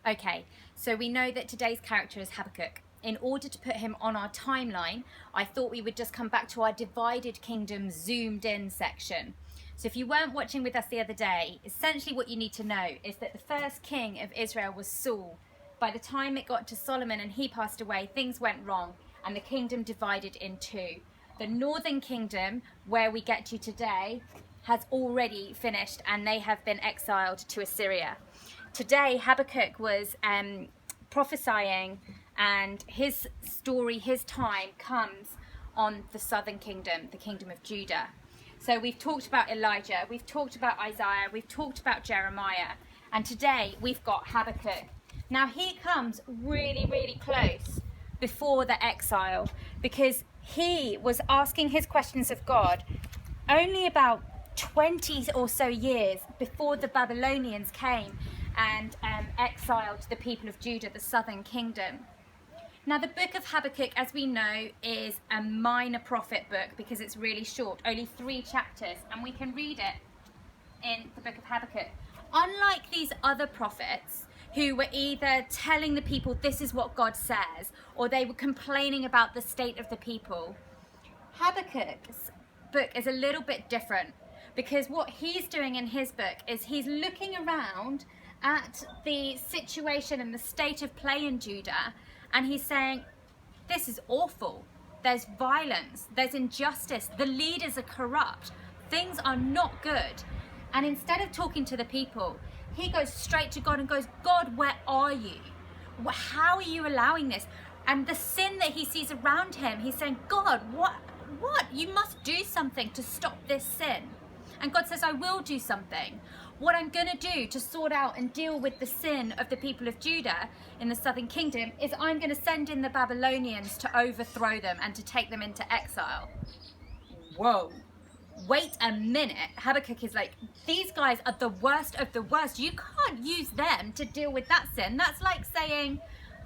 Okay, so we know that today's character is Habakkuk. In order to put him on our timeline, I thought we would just come back to our divided kingdom zoomed in section. So if you weren't watching with us the other day, essentially what you need to know is that the first king of Israel was Saul. By the time it got to Solomon and he passed away, things went wrong and the kingdom divided in two. The northern kingdom, where we get to today, has already finished and they have been exiled to Assyria. Today, Habakkuk was prophesying, and his story, his time, comes on the southern kingdom, the kingdom of Judah. So we've talked about Elijah, we've talked about Isaiah, we've talked about Jeremiah, and today we've got Habakkuk. Now he comes really, really close before the exile, because he was asking his questions of God only about 20 or so years before the Babylonians came and exiled the people of Judah, the southern kingdom. Now the book of Habakkuk, as we know, is a minor prophet book because it's really short, only 3 chapters, and we can read it in the book of Habakkuk. Unlike these other prophets who were either telling the people this is what God says, or they were complaining about the state of the people, Habakkuk's book is a little bit different, because what he's doing in his book is he's looking around at the situation and the state of play in Judah, and he's saying, this is awful. There's violence, there's injustice, the leaders are corrupt, things are not good. And instead of talking to the people, he goes straight to God and goes, God, where are you? How are you allowing this? And the sin that he sees around him, he's saying, God, what? You must do something to stop this sin. And God says, I will do something. What I'm going to do to sort out and deal with the sin of the people of Judah in the southern kingdom is I'm going to send in the Babylonians to overthrow them and to take them into exile. Whoa. Wait a minute. Habakkuk is like, these guys are the worst of the worst. You can't use them to deal with that sin. That's like saying,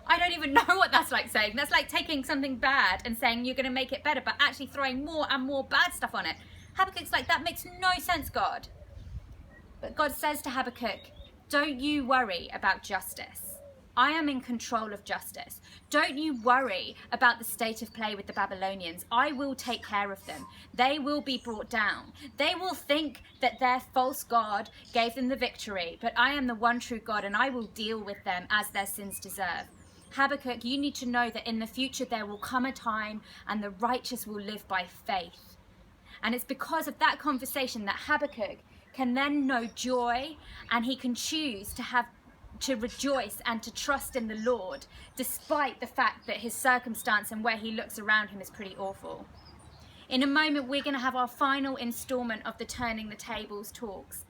I don't even know what that's like saying. That's like taking something bad and saying you're going to make it better, but actually throwing more and more bad stuff on it. Habakkuk's like, that makes no sense, God. But God says to Habakkuk, don't you worry about justice. I am in control of justice. Don't you worry about the state of play with the Babylonians. I will take care of them. They will be brought down. They will think that their false God gave them the victory, but I am the one true God, and I will deal with them as their sins deserve. Habakkuk, you need to know that in the future there will come a time and the righteous will live by faith. And it's because of that conversation that Habakkuk can then know joy, and he can choose to rejoice and to trust in the Lord, despite the fact that his circumstance and where he looks around him is pretty awful. In a moment, we're going to have our final installment of the Turning the Tables talks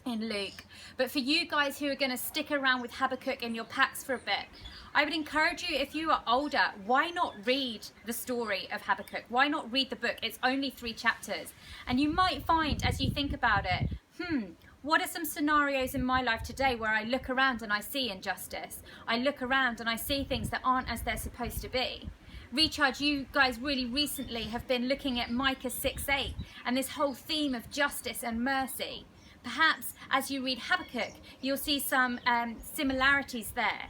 in Luke. But for you guys who are going to stick around with Habakkuk in your packs for a bit, I would encourage you, if you are older, why not read the story of Habakkuk? Why not read the book? It's only 3 chapters. And you might find, as you think about it, what are some scenarios in my life today where I look around and I see injustice? I look around and I see things that aren't as they're supposed to be. Recharge, you guys really recently have been looking at Micah 6:8 and this whole theme of justice and mercy. Perhaps as you read Habakkuk, you'll see some similarities there.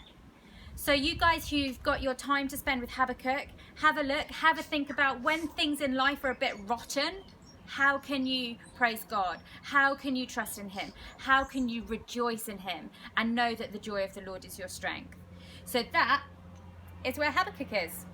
So you guys who've got your time to spend with Habakkuk, have a look, have a think about when things in life are a bit rotten. How can you praise God? How can you trust in him? How can you rejoice in him and know that the joy of the Lord is your strength? So that is where Habakkuk is.